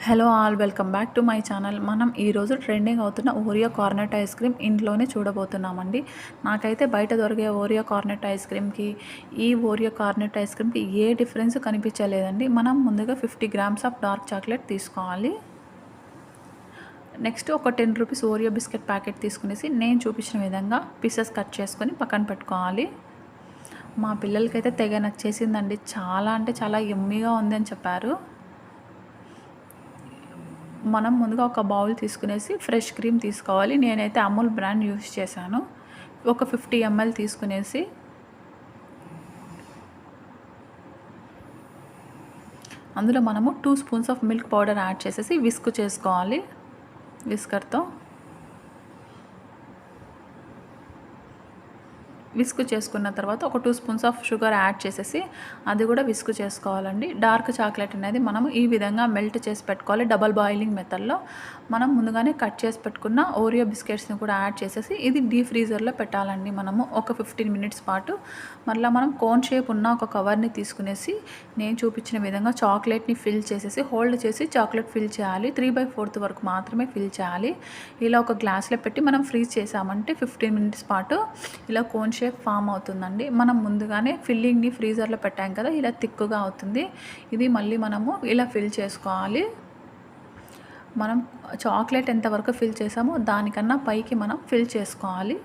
Hello all, welcome back to my channel. మనం ఈరోజు trending అవుతున్న ఓరియో కార్నెట్ ఐస్ క్రీమ్ ఇంట్లోనే చూడబోతున్నామండి. నాకైతే బయట దొరికే ఓరియో కార్నెట్ ఐస్ క్రీమ్కి ఈ ఓరియో కార్నెట్ ఐస్ క్రీమ్కి ఏ డిఫరెన్స్ కనిపించలేదండి. మనం ముందుగా 50 గ్రామ్స్ ఆఫ్ డార్క్ చాక్లెట్ తీసుకోవాలి. నెక్స్ట్ ఒక 10 రూపీస్ ఓరియో బిస్కెట్ ప్యాకెట్ తీసుకునేసి నేను చూపించిన విధంగా పీసెస్ కట్ చేసుకొని పక్కన పెట్టుకోవాలి. మా పిల్లలకైతే తెగ నచ్చేసిందండి. చాలా అంటే చాలా యమ్మీగా ఉంది అని చెప్పారు. మనం ముందుగా ఒక బౌల్ తీసుకునేసి ఫ్రెష్ క్రీమ్ తీసుకోవాలి. నేనైతే అమూల్ బ్రాండ్ యూస్ చేశాను. ఒక 50 ml తీసుకునేసి అందులో మనము 2 spoons of milk powder add చేసేసి విస్క్ చేసుకోవాలి. విస్కర్తో విస్క్ చేసుకున్న తర్వాత ఒక 2 స్పూన్స్ ఆఫ్ షుగర్ యాడ్ చేసేసి అది కూడా విస్క్ చేసుకోవాలండి. డార్క్ చాక్లెట్ అనేది మనం ఈ విధంగా మెల్ట్ చేసి పెట్టుకోవాలి. డబల్ బాయిలింగ్ మెథడ్లో మనం ముందుగానే కట్ చేసి పెట్టుకున్న ఓరియో బిస్కెట్స్ని కూడా యాడ్ చేసేసి ఇది డీప్ ఫ్రీజర్లో పెట్టాలండి. మనము ఒక 15 మినిట్స్ పాటు మళ్ళీ మనం కోన్ షేప్ ఉన్న ఒక కవర్ని తీసుకునేసి నేను చూపించిన విధంగా చాక్లెట్ని ఫిల్ చేసేసి హోల్డ్ చేసి చాక్లెట్ ఫిల్ చేయాలి. 3/4 వరకు మాత్రమే ఫిల్ చేయాలి. ఇలా ఒక గ్లాస్లో పెట్టి మనం ఫ్రీజ్ చేసామంటే 15 మినిట్స్ పాటు ఇలా కోన్ షేప్ ఫామ్ అవుతుందండి. మనం ముందుగానే ఫిల్లింగ్ని ఫ్రీజర్లో పెట్టాం కదా, ఇలా థిక్గా అవుతుంది. ఇది మళ్ళీ మనము ఇలా ఫిల్ చేసుకోవాలి. మనం చాక్లెట్ ఎంతవరకు ఫిల్ చేసామో దానికన్నా పైకి మనం ఫిల్ చేసుకోవాలి.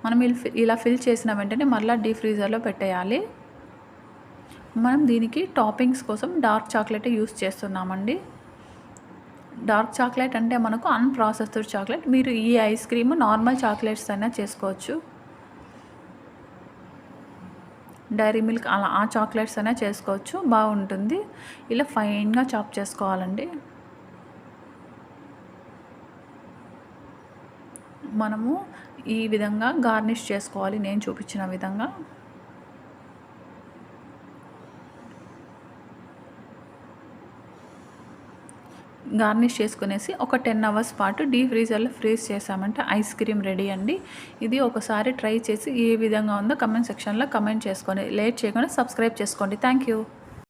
మనం ఇలా ఫిల్ చేసిన వెంటనే మళ్ళీ డీప్ ఫ్రీజర్లో పెట్టేయాలి. మనం దీనికి టాపింగ్స్ కోసం డార్క్ చాక్లెట్ యూస్ చేస్తున్నామండి. డార్క్ చాక్లెట్ అంటే మనకు అన్ప్రాసెస్డ్ చాక్లెట్. మీరు ఈ ఐస్ క్రీమ్ నార్మల్ చాక్లెట్స్ అయినా చేసుకోవచ్చు. డైరీ మిల్క్ అలా ఆ చాక్లెట్స్ అయినా చేసుకోవచ్చు, బాగుంటుంది. ఇలా ఫైన్గా చాప్ చేసుకోవాలండి. మనము ఈ విధంగా గార్నిష్ చేసుకోవాలి నేను చూపించిన విధంగా. గార్నిష్ చేసుకునేసి ఒక 10 అవర్స్ పాటు డీప్ ఫ్రీజర్లో ఫ్రీజ్ చేసామంటే ఐస్ క్రీమ్ రెడీ అండి. ఇది ఒకసారి ట్రై చేసి ఏ విధంగా ఉందో కమెంట్ సెక్షన్లో కమెంట్ చేసుకోండి. లేట్ చేయకుండా సబ్స్క్రైబ్ చేసుకోండి. Thank you.